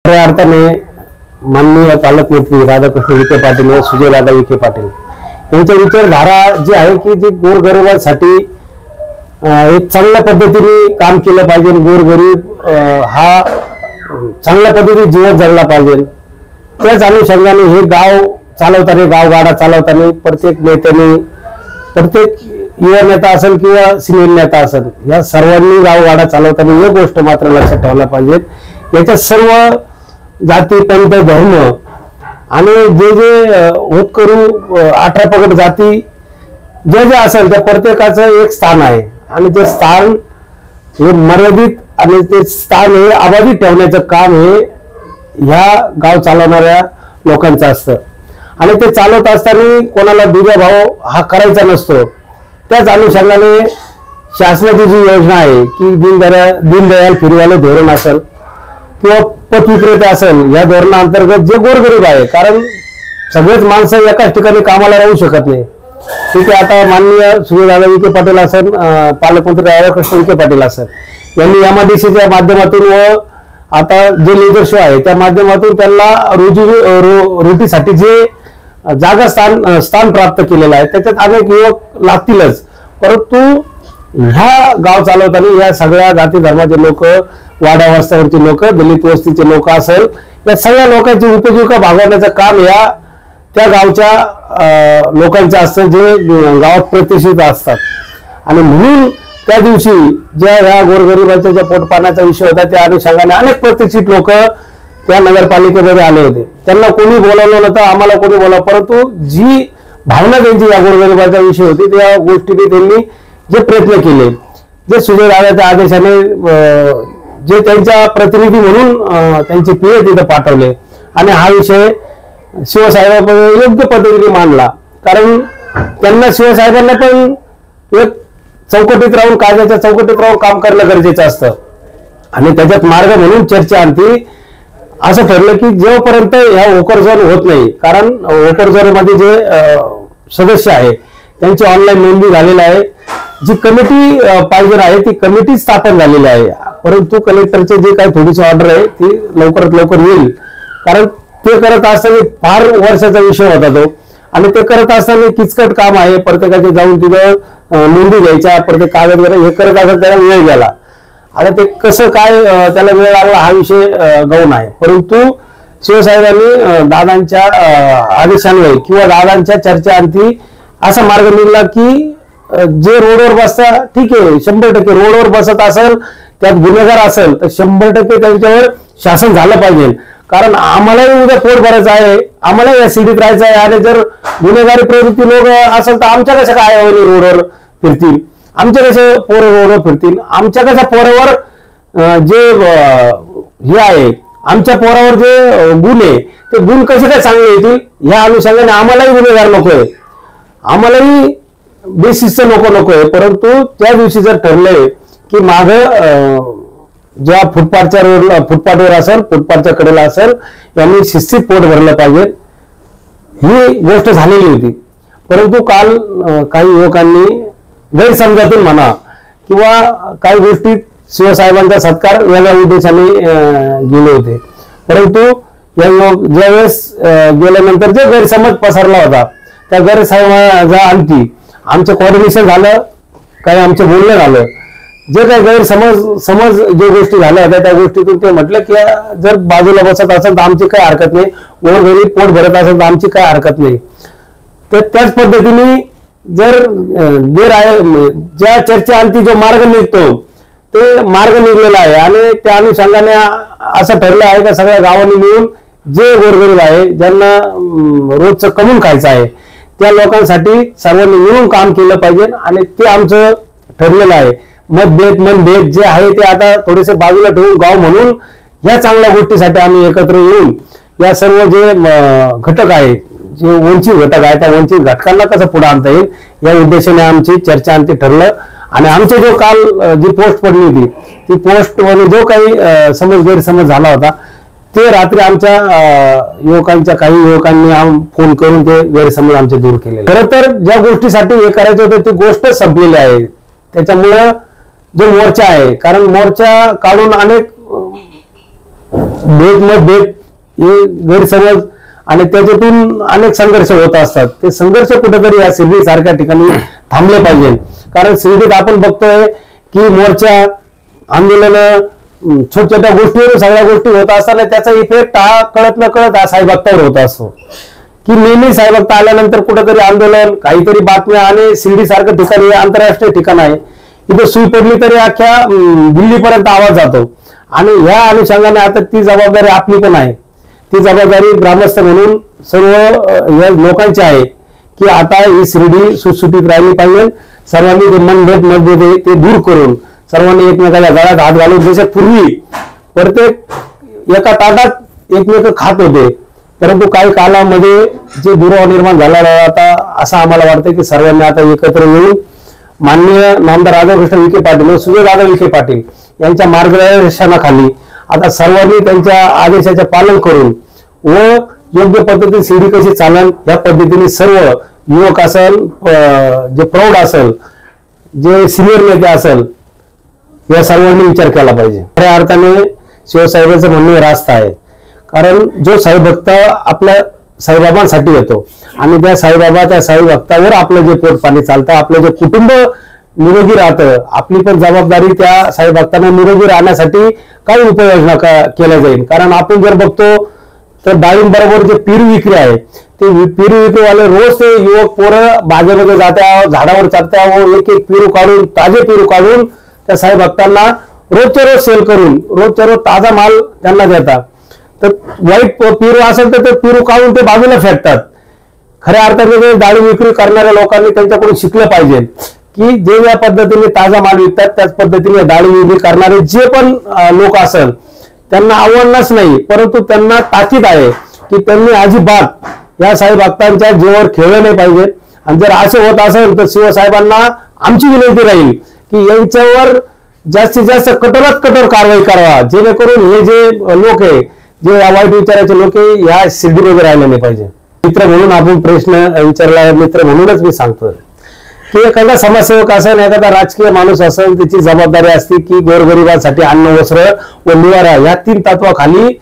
खऱ्या अर्थाने माननीय पालकमंत्री राधाकृष्ण विखे पाटील व सुजयदादा विखे पाटील यांच्या विचारधारा जी आहे की जी गोरगरिबांसाठी एक चांगल्या पद्धतीने काम केलं पाहिजे, गोरगरीब हा चांगल्या पद्धतीने जीवन जगला पाहिजे, त्याच अनुषंगाने हे गाव चालवताना, गावगाडा चालवताना प्रत्येक नेत्याने, प्रत्येक युवा नेता असेल किंवा सिनियर नेता असेल, या सर्वांनी गावगाडा चालवताना एक गोष्ट मात्र लक्षात ठेवला पाहिजे, याच्या सर्व जाती, पंथ, धर्म आणि जे जे होतकरू 18 पगड जाती जे जे असेल त्या प्रत्येकाचं एक स्थान आहे आणि ते स्थान हे मर्यादित आणि ते स्थान हे अबाधित ठेवण्याचं काम हे ह्या गाव चालवणाऱ्या लोकांचं असतं आणि ते चालवत असताना कोणाला दुजाभाव हा करायचा नसतो। त्याच अनुषंगाने शासनाची जी योजना आहे की दीनदयाल फिरवाले धोरण असेल किंवा पत विक्रेते असेल, या धोरणाअंतर्गत जे गोरगरीब आहे, कारण सगळेच माणसं एकाच ठिकाणी कामाला राहू शकत नाही, ठीक आहे। आता माननीय सुजयदादा विखे पाटील असेल, पालकमंत्री राधाकृष्ण विखे पाटील असेल यांनी एमआयडीसीच्या माध्यमातून व आता जे लेजर शो आहे त्या माध्यमातून त्यांना रोटीसाठी जे जागा स्थान प्राप्त केलेलं आहे, त्याच्यात अनेक युवक लागतीलच, परंतु ह्या गाव चालवताना या सगळ्या जाती धर्माचे लोक, वाडा वस्त्यावरचे लोक, दलित वस्तीचे लोक असेल, या सगळ्या लोकांची उपजीविका भागवण्याचं काम या त्या गावच्या लोकांचं असतं जे गावात प्रतिष्ठित असतात आणि म्हणून त्या दिवशी ज्या ह्या गोरगरिबांच्या ज्या पोटपाण्याचा विषय होता त्या अनुषंगाने अनेक प्रतिष्ठित लोक त्या नगरपालिकेमध्ये आले होते। त्यांना कोणी बोलावलं नव्हतं, आम्हाला कोणी बोलावलं, परंतु जी भावना त्यांची या गोरगरिबाचा विषय होती त्या गोष्टीने त्यांनी जे प्रयत्न केले, जे सुजयदादाच्या आदेशाने जे त्यांच्या प्रतिनिधी म्हणून त्यांचे पीए तिथे पाठवले आणि हा विषय शिवसाहेबांनी योग्य पद्धतीने मांडला, कारण त्यांना शिवसाहेबांना पण एक चौकटीत राहून, कायद्याच्या चौकटीत राहून काम करणं गरजेचं असतं आणि त्याच्यात मार्ग म्हणून चर्चा आणती असं ठरलं की जेव्हापर्यंत ह्या ओकर झोन होत नाही, कारण ओकर झोन मध्ये जे सदस्य आहे त्यांची ऑनलाईन नोंदणी झालेली आहे, जी कमिटी पाहिजे आहे ती कमिटी स्थापन झालेली आहे, परंतु कलेक्टरचे जे काही थोडीशी ऑर्डर आहे ती लवकरात लवकर येईल, कारण ते करत असताना फार वर्षाचा विषय होता तो आणि ते करत असताना किचकट काम आहे, प्रत्येकाचे जाऊन तिथं नोंदी घ्यायच्या, प्रत्येक कागद वगैरे हे करत असताना त्याला वेळ गेला। आता ते कसं काय त्याला वेळ लागला हा विषय गौण आहे, परंतु शिवसाहेबांनी दादांच्या आदेशान्वये किंवा दादांच्या चर्चेअंती असा मार्ग निघाला की जे रोडवर बसता, ठीक आहे, 100% रोडवर बसत असेल, त्यात गुन्हेगार असेल तर 100% त्यांच्यावर शासन झालं पाहिजे, कारण आम्हालाही उद्या पोट भरायचं आहे, आम्हाला या सिटीत राहायचं आहे आणि जर गुन्हेगारी प्रवृत्ती लोक असेल तर आमच्या कशा काय रोडवर फिरतील, आमच्या कसे पोरं रोडवर फिरतील, आमच्या कशा पोरावर जे हे आहे, आमच्या पोरावर जे गुण आहे ते गुण कसे काय चांगले येतील, ह्या अनुषंगाने आम्हालाही गुन्हेगार नकोय, आम्हालाही बेशिस्त नकोय, परंतु त्या दिवशी जर ठरलंय की माग ज्या फुटपाथवर असेल, फुटपाथच्या कडेला असेल, यांनी शिस्तीत पोट भरलं पाहिजे, ही गोष्ट झालेली होती, परंतु काल काही युवकांनी गैरसमजातून म्हणा किंवा काही गोष्टीत शिवसाहेबांचा सत्कार वेगळ्या उद्देशाने गेले होते, परंतु या ज्यावेळेस गेल्यानंतर जे गैरसमज पसरला होता त्या गैरसमजा आणखी आमचं कोऑर्डिनेशन झालं, काही आमचं बोलणं झालं, जे काही गैरसमज जे गोष्टी झाल्या होत्या त्या गोष्टीतून ते म्हटलं की जर बाजूला बसत असेल तर आमची काही हरकत नाही, गोरगरीब पोट भरत असेल तर आमची काही हरकत नाही, तर त्याच पद्धतीने जर ज्या चर्चेअंती जो मार्ग निघतो ते मार्ग निघलेला आहे आणि त्या अनुषंगाने असं ठरलं आहे का सगळ्या गावांनी मिळून जे गोरगरीब आहे, ज्यांना रोजचं कमवून खायचं आहे, त्या लोकांसाठी सर्वांनी मिळून काम केलं पाहिजे आणि ते आमचं ठरलेलं आहे। मतभेद जे आहे ते आता थोडेसे बाजूला ठेवून गाव म्हणून या चांगल्या गोष्टीसाठी आम्ही एकत्र येऊन या सर्व जे घटक आहे, जे वंचित घटक आहे, त्या वंचित घटकांना कसं पुढे आणता येईल या उद्देशाने आमची चर्चा अंती ठरलं आणि आमचे जो काल जी पोस्ट पडली होती ती पोस्ट मध्ये जो काही गैरसमज झाला होता ते रात्री आमच्या युवकांच्या काही युवकांनी फोन करून ते गैरसमज आमचे दूर केले। खरं तर ज्या गोष्टीसाठी हे करायचं होतं ती गोष्ट संपलेली आहे, त्याच्यामुळे जो मोर्चा आहे, कारण मोर्चा काढून अनेक भेट मत भेट हे गैरसमज आणि त्याच्यातून अनेक संघर्ष होत असतात. ते संघर्ष कुठेतरी या शिर्डी सारख्या ठिकाणी थांबले पाहिजे. कारण शिर्डीत आपण बघतोय की मोर्चा आंदोलन छोट्या छोट्या गोष्टीवर सगळ्या गोष्टी होत असताना त्याचा इफेक्ट हा कळत न कळत हा साईभक्तावर होत असतो. की नेहमी साईभक्त आल्यानंतर कुठेतरी आंदोलन काहीतरी बातम्या आणि शिर्डी सारखं ठिकाण हे आंतरराष्ट्रीय ठिकाण आहे. इथे सुई पडली तरी अख्ख्या दिल्लीपर्यंत आवाज जातो. आणि ह्या अनुषंगाने आता ती जबाबदारी आपली पण आहे. ती जबाबदारी ग्रामस्थ म्हणून सर्व या लोकांची आहे की आता ही शिर्डी सुटसुटीत राहिली पाहिजे. सर्वांनी जे मनभेद मतभेद आहे ते दूर करून सर्वांनी एकमेकाच्या गळ्यात हात घालून जसे पूर्वी प्रत्येक एका ताटात एकमेक खात होते, परंतु काही काळामध्ये जे दुरावा निर्माण झाला आता असं आम्हाला वाटतं की सर्वांनी आता एकत्र येऊन माननीय नामदार राधाकृष्ण विखे पाटील व सुजयदादा विखे पाटील यांच्या मार्गदर्शनाखाली आता सर्वांनी त्यांच्या आदेशाचे पालन करून व योग्य पद्धतीने शिर्डी कशी चालेल या पद्धतीने सर्व युवक असेल, जे प्रौढ असेल, जे सिनियर नेते असेल, या सर्वांनी विचार केला पाहिजे. खऱ्या अर्थाने शिवसाहेबांचं म्हणणं रास्त आहे. कारण जो साईभक्त आपल्या साईबाबांसाठी येतो आणि त्या साईबाबा त्या साईभक्तावर आपलं जे पोट पाणी चालतं, आपलं जे कुटुंब निरोगी राहतं, आपली पण जबाबदारी त्या साईभक्तांना निरोगी राहण्यासाठी काही उपाययोजना केल्या जाईल. कारण आपण जर बघतो तर डाळिंब बरोबर जे पेरू विक्री आहे ते पेरू विक्रीवाले रोज ते युवक पोरं बागेमध्ये जात्या, झाडावर चढत्या व एक एक पेरू काढून ताजे पेरू काढून त्या साईभक्तांना रोजच्या रोज सेल करून रोजच्या रोज ताजा माल त्यांना देतात. तर वाईट पेरू असेल तर ते पेरू काढून ते बाजूला फेकतात. खऱ्या अर्थाने डाळिंब विक्री करणाऱ्या लोकांनी त्यांच्याकडून शिकलं पाहिजे की जे या पद्धतीने ताजा माल विकतात त्याच पद्धतीने डाळिंब विक्री करणारे जे पण लोक असेल त्यांना आव्हानच नाही, परंतु त्यांना ताकीद आहे की त्यांनी अजिबात या साईभक्तांच्या जीवावर खेळलं नाही पाहिजे. आणि जर असं होत असेल तर शिवसाहेबांना आमची विनंती राहील की यांच्यावर जास्तीत जास्त कठोरात कठोर कारवाई करावा, जेणेकरून हे जे लोक आहे, जे या वाईट विचाराचे लोक आहे, या शिर्डीमध्ये राहिले नाही पाहिजे. मित्र म्हणून आपण प्रश्न विचारला, मित्र म्हणूनच मी सांगतो की एखादा समाजसेवक असेल, एखादा राजकीय माणूस असेल, त्याची जबाबदारी असते की गोरगरिबांसाठी अन्न, वस्त्र व निवारा या 3 तत्वाखाली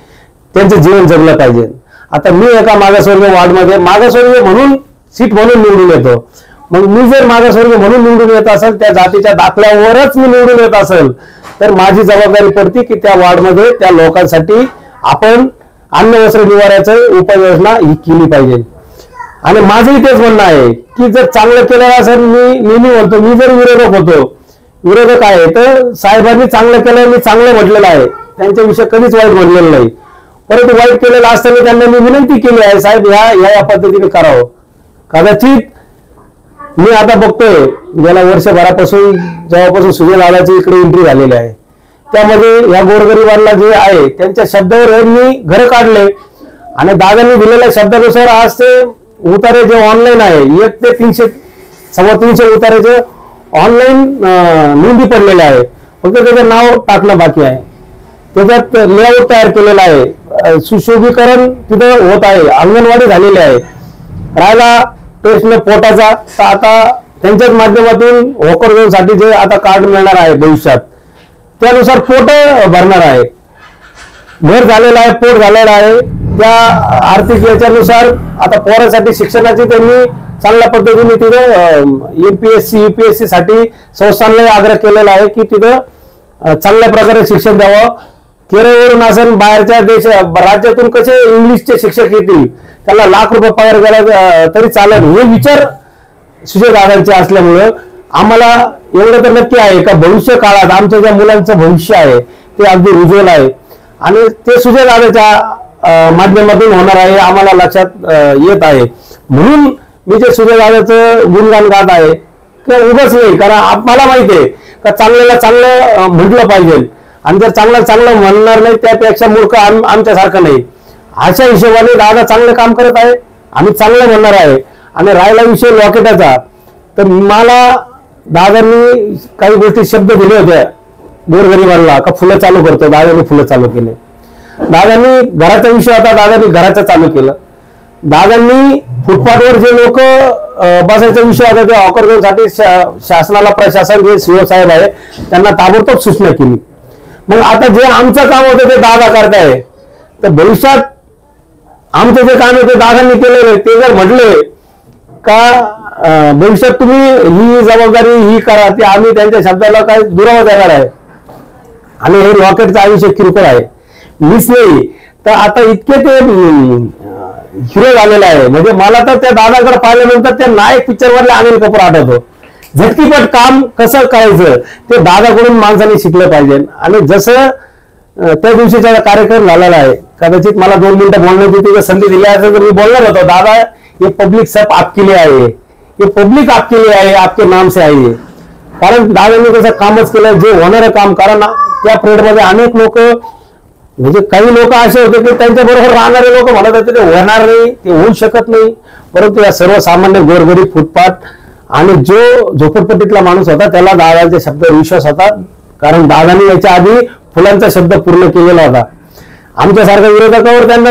त्यांचं जीवन जगलं पाहिजे. आता मी एका मागासवर्गीय वार्डमध्ये मागासवर्गीय म्हणून सीट म्हणून निवडून येतो. मग मी जर मागासवर्गीय म्हणून निवडून येत असेल, त्या जातीच्या दाखल्यावरच मी निवडून येत असेल, तर माझी जबाबदारी पडते की त्या वार्डमध्ये त्या लोकांसाठी आपण अन्न, वस्त्र, निवाऱ्याचं उपाययोजना ही केली पाहिजे. आणि माझंही तेच म्हणणं आहे की जर चांगलं केलं असेल, मी नेहमी म्हणतो, मी जर विरोधक होतो, विरोधक आहे तर साहेबांनी चांगलं केलं, मी चांगलं म्हटलेलं आहे, त्यांच्याविषयी कधीच वाईट म्हटलेलं नाही. परंतु वाईट केलेलं असताना त्यांना मी विनंती केली आहे, साहेब या पद्धतीने करावं. कदाचित मी आता बघतोय गेल्या वर्षभरापासून जेव्हापासून सुजयदादाची इकडे एंट्री झालेली आहे, त्यामध्ये या गोरगरिबांना जे आहे त्यांच्या शब्दावर मी घर काढले आणि दादांनी दिलेल्या शब्दानुसार आज ते उतारे जे ऑनलाईन आहे 1 ते 300 350 उतारेचे ऑनलाईन नोंदी पडलेले आहे. फक्त त्याचं नाव टाकणं बाकी आहे. त्याच्यात लेआउट तयार केलेला आहे, सुशोभीकरण तिथं होत आहे, अंगणवाडी झालेली आहे. राहिला प्रश्न पोटाचा, तर आता त्यांच्याच माध्यमातून होकरसाठी जे आता कार्ड मिळणार आहे भविष्यात, त्यानुसार पोट भरणार आहे. घर झालेला आहे, पोट झालेला आहे, त्या आर्थिक याच्यानुसार आता पोरासाठी शिक्षणाची त्यांनी चांगल्या पद्धतीने तिथं एमपीएससी यूपीएससी साठी संस्थांना आग्रह केलेला आहे की तिथं चांगल्या प्रकारे शिक्षण द्यावं. केरळवरून असेल, बाहेरच्या राज्यातून कसे इंग्लिशचे शिक्षक येतील, त्याला लाख रुपये पगार गेला तरी चालेल, हे विचार सुजयदादांचे असल्यामुळं आम्हाला एवढं तर नक्की आहे का भविष्य काळात आमच्या ज्या मुलांचं भविष्य आहे ते अगदी उज्ज्वल आहे आणि ते सुजयदादाच्या माध्यमातून होणार आहे आम्हाला लक्षात येत आहे. म्हणून मी जे सुजयदादाचं गुणगान गात आहे ते उगाच नाही, कारण आम्हाला माहिती आहे का चांगल्याला चांगलं म्हटलं पाहिजे आणि जर चांगलं म्हणणार नाही त्यापेक्षा मूर्ख आमच्यासारखं नाही. अशा हिशोबाने दादा चांगलं काम करत आहे, आम्ही चांगलं म्हणणार आहे. आणि राहिला विषय लॉकेटाचा, तर मला दादांनी काही गोष्टी शब्द दिले होते गोरगरिबांना का फुलं चालू करतो, दादांनी फुलं चालू केले. दादांनी घराचा विषय होता, दादांनी घराचं चालू केलं. दादांनी फुटपाथवर जे लोक बसायचा विषय होता त्या हॉकरसाठी शासनाला प्रशासन जे सीओ साहेब आहे त्यांना ताबडतोब सूचना केली. मग आता जे आमचं काम होतं ते दादा करताय, तर भविष्यात आमचं जे काम आहे ते दादांनी केलेलं आहे, ते जर म्हटले का भविष्यात तुम्ही ही जबाबदारी ही करा, ती आम्ही त्यांच्या शब्दाला काय दुरावा देणार आहे. आणि हे रॉकेटचं आयुष्य किरकोळ आहे, मीच नाही तर आता इतके ते हिरो झालेला आहे. म्हणजे मला तर त्या दादाकडे पाहिल्यानंतर त्या नायक पिक्चर मधले अनिल कपूर आठवतो. झटकीपट काम कसं करायचं ते दादाकडून माणसाने शिकलं पाहिजे. आणि जसं त्या दिवशीचा कार्यक्रम झालेला आहे, कदाचित मला 2 मिनिटं बोलण्याची तिथे संधी दिली असेल तर मी बोलणार होतो, दादा ये पब्लिक सब आपके लिए आहे, ये पब्लिक आपके लिए आहे, आपके नाम से आहे. कारण दादांनी कसं कामच केलं, जे होणारं काम. कारण त्या पिरियडमध्ये अनेक लोक, म्हणजे काही लोक असे होते की त्यांच्या बरोबर राहणारे लोक म्हणत होते ते होणार नाही, ते होऊ शकत नाही. परंतु या सर्वसामान्य गोरगरीब फुटपाथ आणि जो झोपडपट्टीतला माणूस होता त्याला दादांच्या शब्दावर विश्वास होता. कारण दादांनी याच्या आधी फुलांचा शब्द पूर्ण केलेला होता. आमच्यासारख्या विरोधकावर त्यांना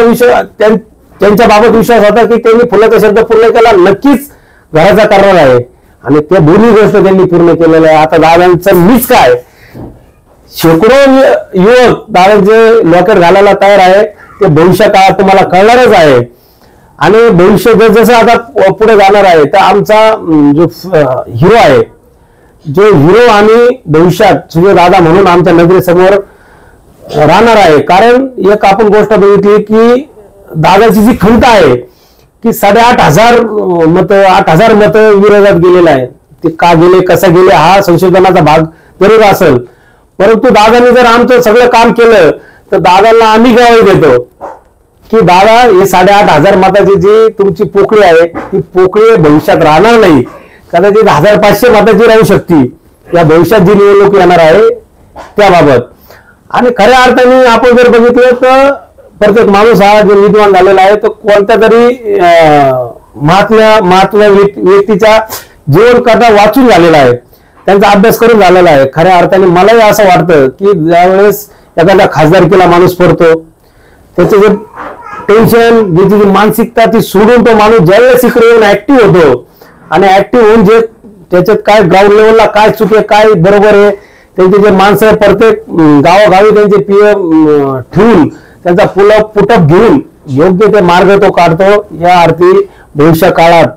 त्यांच्या बाबत विश्वास होता की त्यांनी फुलाचा शब्द पूर्ण केला, नक्कीच घराचा करणार आहे. आणि त्या दोन्ही गोष्ट त्यांनी पूर्ण केलेल्या आहे. आता दादांचं मीच काय, शेकडो युवक दादांचे लॉकेट घालायला तयार आहे. ते भविष्य काळात तुम्हाला कळणारच आहे. आणि भविष्य जसं आता पुढे जाणार आहे तर आमचा जो हिरो आहे, जो हिरो आणि भविष्यात सुजय दादा म्हणून आमच्या नजरेसमोर राहणार आहे. कारण एक आपण गोष्ट बघितली की दादाची जी खंत आहे की 8,500 मत विरोधात गेलेला आहे. ते का गेले, कसा गेले हा संशोधनाचा भाग जरूर असेल. परंतु दादांनी जर आमचं सगळं काम केलं तर दादांना आम्ही ग्वाही देतो की दादा हे 8,500 मताची जी तुमची पोकळी आहे ती पोकळी भविष्यात राहणार नाही, कदाचित 1,500 मताची राहू शकते या भविष्यात जी निवडणूक येणार आहे त्याबाबत. आणि खऱ्या अर्थाने आपण जर बघितलं तर प्रत्येक माणूस हा जो विद्वान झालेला आहे तो कोणत्या तरी महात्मा व्यक्तीच्या जीवन कथा वाचून झालेला आहे, त्यांचा अभ्यास करून झालेला आहे. खऱ्या अर्थाने मलाही असं वाटतं की ज्यावेळेस एखाद्या खासदारकीला माणूस पडतो, त्याचे जे टेन्शन, ज्याची जी मानसिकता ती सोडून तो माणूस ज्यावेळेस इकडे येऊन ऍक्टिव्ह होतो आणि ऍक्टिव्ह होऊन जे त्याच्यात काय ग्राउंड लेवलला काय चुके काय बरोबर आहे त्यांचे जे माणसं प्रत्येक गावोगावी त्यांचे पीएम ठेवून त्यांचा पुटअप घेऊन योग्य ते मार्ग तो काढतो. या अर्थी भविष्य काळात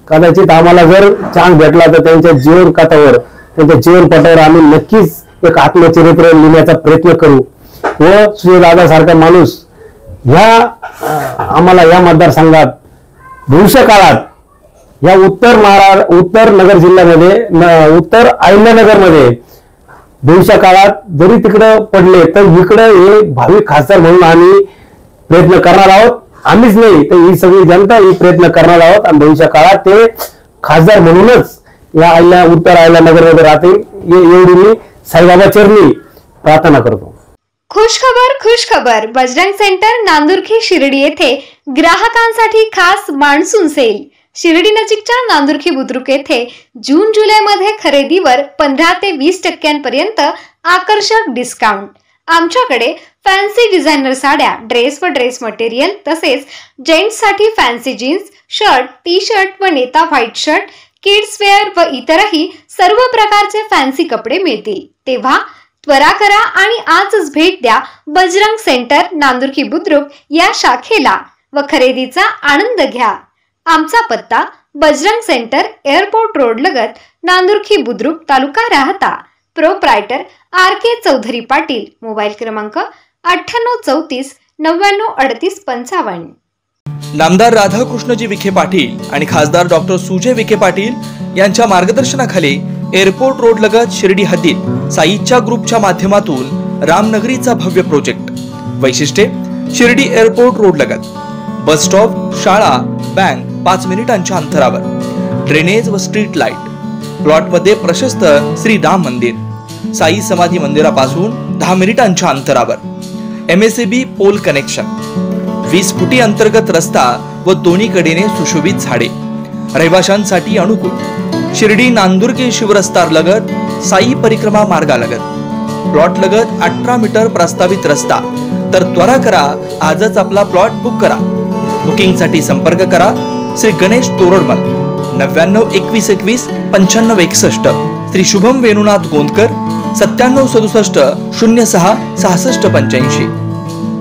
कदाचित आम्हाला जर चान्स भेटला तर त्यांच्या जीवन कथावर, त्यांच्या जीवनपटावर आम्ही नक्कीच एक आत्मचरित्र लिहिण्याचा प्रयत्न करू. व सुजयदादा सारखा माणूस आम्हाला या मतदारसंघात भविष्य काळात या उत्तर नगर जिल्ह्यामध्ये उत्तर अहिल्यानगरमध्ये भविष्य काळात जरी तिकडे पडले तर इकडे हे भावी खासदार म्हणून आम्ही प्रयत्न करणार आहोत. आम्हीच नाही तर ही सगळी जनता ही प्रयत्न करणार आहोत आणि भविष्य काळात ते खासदार म्हणूनच या उत्तर अहिल्यानगरमध्ये राहतील एवढी मी साईबाबा चरणी प्रार्थना करतो. खुशखबर. बजरंग सेंटर नांदुर्खी शिर्डी येथे ग्राहकांसाठी खास मान्सून सेल. शिर्डी नजीकच्या नांदुर्खी बुद्रुक येथे जून जुलै मध्ये खरेदीवर 15 ते 20% आकर्षक डिस्काउंट. आमच्याकडे फॅन्सी डिझायनर साड्या, ड्रेस व ड्रेस मटेरियल तसेच जेंट्स साठी fancy jeans, shirt, T shirt व नेता व्हाईट शर्ट, किड्स वेअर व इतरही सर्व प्रकारचे फॅन्सी कपडे मिळतील. तेव्हा त्वरा करा आणि आजच भेट द्या बजरंग सेंटर नांदुर्खी बुद्रुक या शाखेला व खरेदीचा आनंद घ्या. आमचा पत्ता बजरंग सेंटर एअरपोर्ट रोड लगत नांदुर्खी Budruk taluka Rahata. Proprietor RK Chaudhary Patil. Mobile क्रमांक 9834 99 38 55. नामदार राधाकृष्णजी विखे पाटील आणि खासदार डॉक्टर सुजय विखे पाटील यांच्या मार्गदर्शनाखाली एअरपोर्ट रोड लगत शिर्डी हद्दीत साईच्या ग्रुपच्या माध्यमातून रामनगरीचा भव्य प्रोजेक्ट. वैशिष्ट्ये: शिर्डी एअरपोर्ट रोड लगत बस स्टॉप, शाळा, बँक 5 मिनिटांच्या अंतरावर, ड्रेनेज व स्ट्रीट लाईट. प्लॉट मध्ये प्रशस्त श्री राम मंदिर, साई समाधी मंदिरापासून 10 मिनिटांच्या अंतरावर, MSAB पोल कनेक्शन, 20 फुटी अंतर्गत रस्ता व दोन्ही कडेने सुशोभित झाडे, रहिवाशांसाठी अनुकूल. शिर्डी नांदुर्की शिवरस्तार लगत साई परिक्रमा मार्गालगत. प्लॉट लगत 18 मीटर प्रस्तावित रस्ता. तर त्वरा करा, आजच आपला प्लॉट बुक करा. बुकिंग साठी संपर्क करा श्री गणेश तोरडमल 99 21 21 95 61, श्री शुभम वेणुनाथ गोंदकर 97 67 06 66 85.